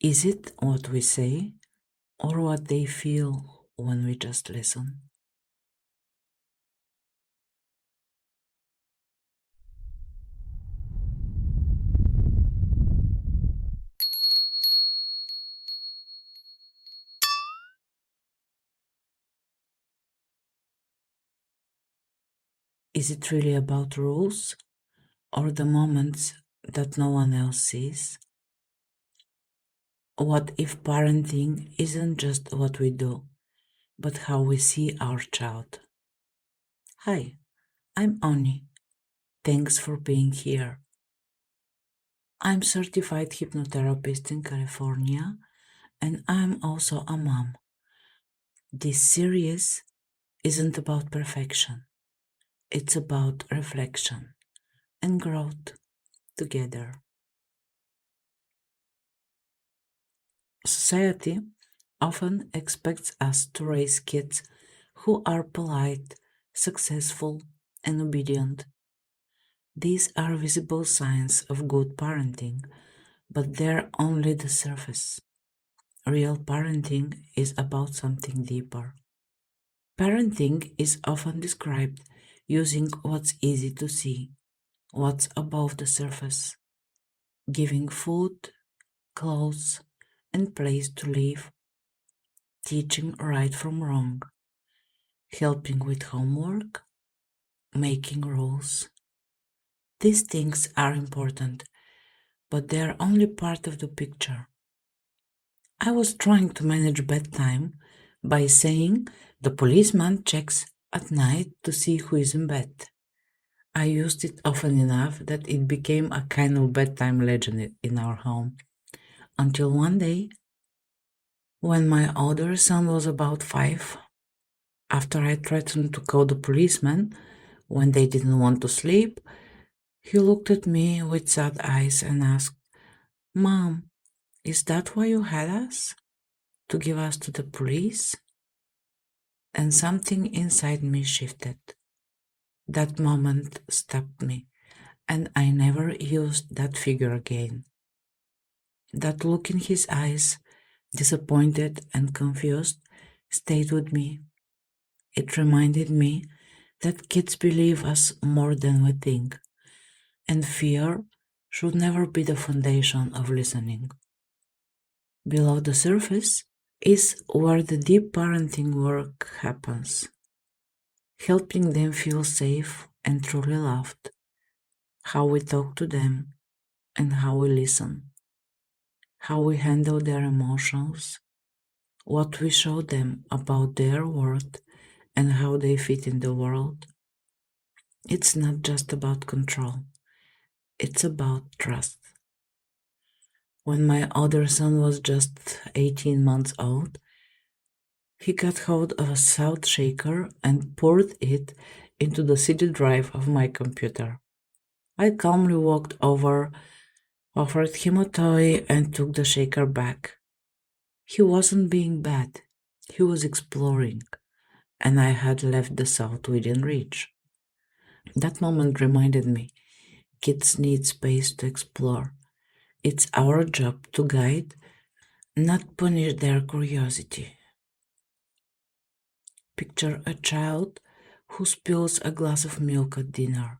Is it what we say or what they feel when we just listen? Is it really about rules or the moments that no one else sees? What if parenting isn't just what we do, but how we see our child? Hi, I'm Oni. Thanks for being here. I'm certified hypnotherapist in California and I'm also a mom. This series isn't about perfection. It's about reflection and growth together. Society often expects us to raise kids who are polite, successful, and obedient. These are visible signs of good parenting, but they're only the surface. Real parenting is about something deeper. Parenting is often described using what's easy to see, what's above the surface, giving food, clothes, and place to live, teaching right from wrong, helping with homework, making rules. These things are important, but they are only part of the picture. I was trying to manage bedtime by saying the policeman checks at night to see who is in bed. I used it often enough that it became a kind of bedtime legend in our home. Until one day, when my older son was about 5, after I threatened to call the policeman when they didn't want to sleep, he looked at me with sad eyes and asked, Mom, is that why you had us? To give us to the police? And something inside me shifted. That moment stopped me, and I never used that figure again. That look in his eyes, disappointed and confused, stayed with me. It reminded me that kids believe us more than we think, and fear should never be the foundation of listening. Below the surface is where the deep parenting work happens, helping them feel safe and truly loved, how we talk to them and how we listen, how we handle their emotions, what we show them about their worth and how they fit in the world. It's not just about control, it's about trust. When my older son was just 18 months old, he got hold of a salt shaker and poured it into the CD drive of my computer. I calmly walked over, offered him a toy, and took the shaker back. He wasn't being bad, he was exploring, and I had left the salt within reach. That moment reminded me kids need space to explore. It's our job to guide, not punish their curiosity. Picture a child who spills a glass of milk at dinner.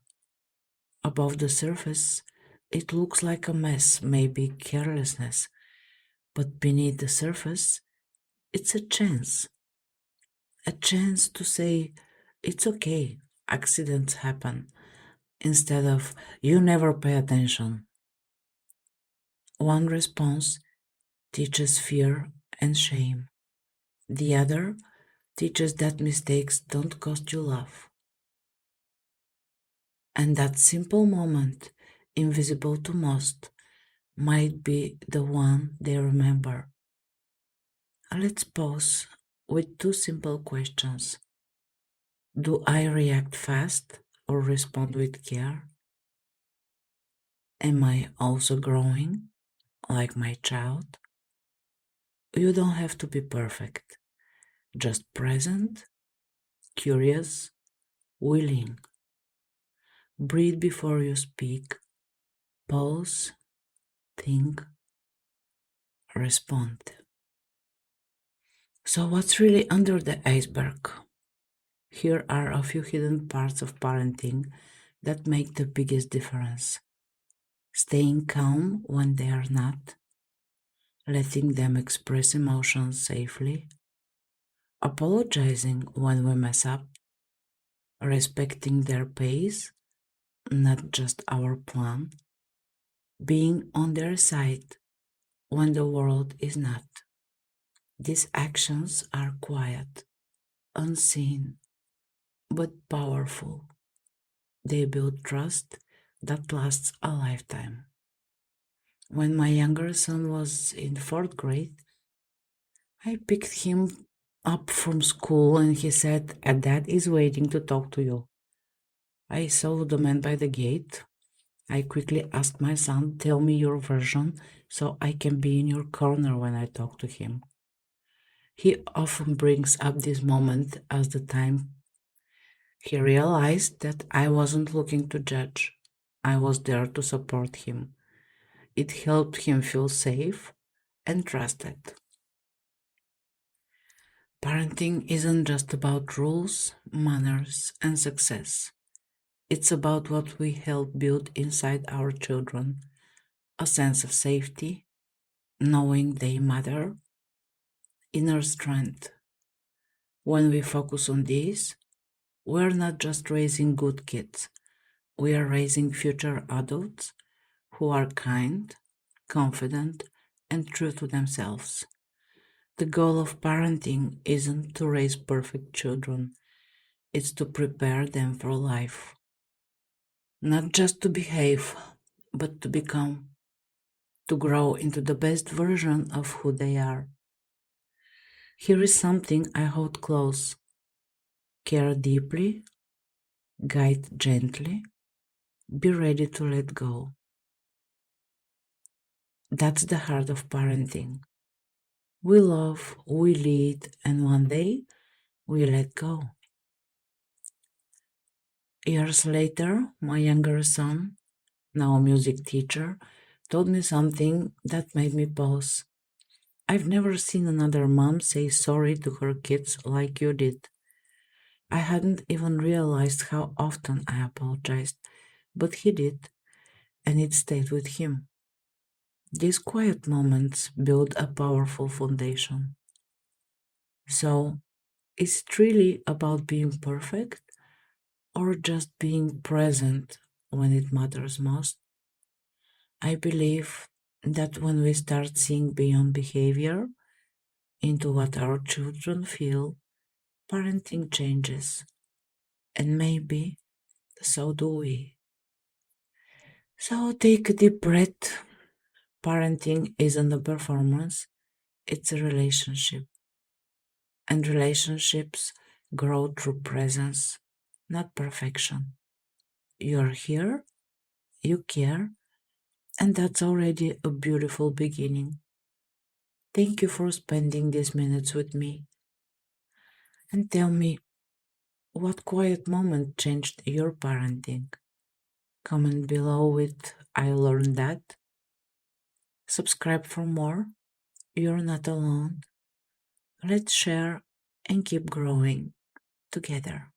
Above the surface, it looks like a mess, maybe carelessness, but beneath the surface, it's a chance to say, it's okay, accidents happen, instead of, you never pay attention. One response teaches fear and shame. The other teaches that mistakes don't cost you love. And that simple moment, invisible to most, might be the one they remember. Let's pause with two simple questions. Do I react fast or respond with care? Am I also growing like my child? You don't have to be perfect, just present, curious, willing. Breathe before you speak, pause, think, respond. So, what's really under the iceberg? Here are a few hidden parts of parenting that make the biggest difference. Staying calm when they are not, letting them express emotions safely, apologizing when we mess up, respecting their pace, not just our plan, being on their side when the world is not. These actions are quiet, unseen, but powerful. They build trust that lasts a lifetime. When my younger son was in fourth grade, I picked him up from school and he said, "A dad is waiting to talk to you." I saw the man by the gate. I quickly asked my son, "Tell me your version so I can be in your corner when I talk to him." He often brings up this moment as the time he realized that I wasn't looking to judge. I was there to support him. It helped him feel safe and trusted. Parenting isn't just about rules, manners, and success. It's about what we help build inside our children: a sense of safety, knowing they matter, inner strength. When we focus on this, we're not just raising good kids, we are raising future adults who are kind, confident, and true to themselves. The goal of parenting isn't to raise perfect children, it's to prepare them for life. Not just to behave, but to become, to grow into the best version of who they are. Here is something I hold close: care deeply, guide gently, be ready to let go. That's the heart of parenting. We love, we lead, and one day we let go. Years later, my younger son, now a music teacher, told me something that made me pause. "I've never seen another mom say sorry to her kids like you did." I hadn't even realized how often I apologized, but he did, and it stayed with him. These quiet moments build a powerful foundation. So, is it really about being perfect or just being present when it matters most? I believe that when we start seeing beyond behavior into what our children feel, parenting changes. And maybe so do we. So take a deep breath. Parenting isn't a performance, it's a relationship. And relationships grow through presence, not perfection. You're here, you care, and that's already a beautiful beginning. Thank you for spending these minutes with me. And tell me, what quiet moment changed your parenting? Comment below with "I learned that." Subscribe for more. You're not alone. Let's share and keep growing together.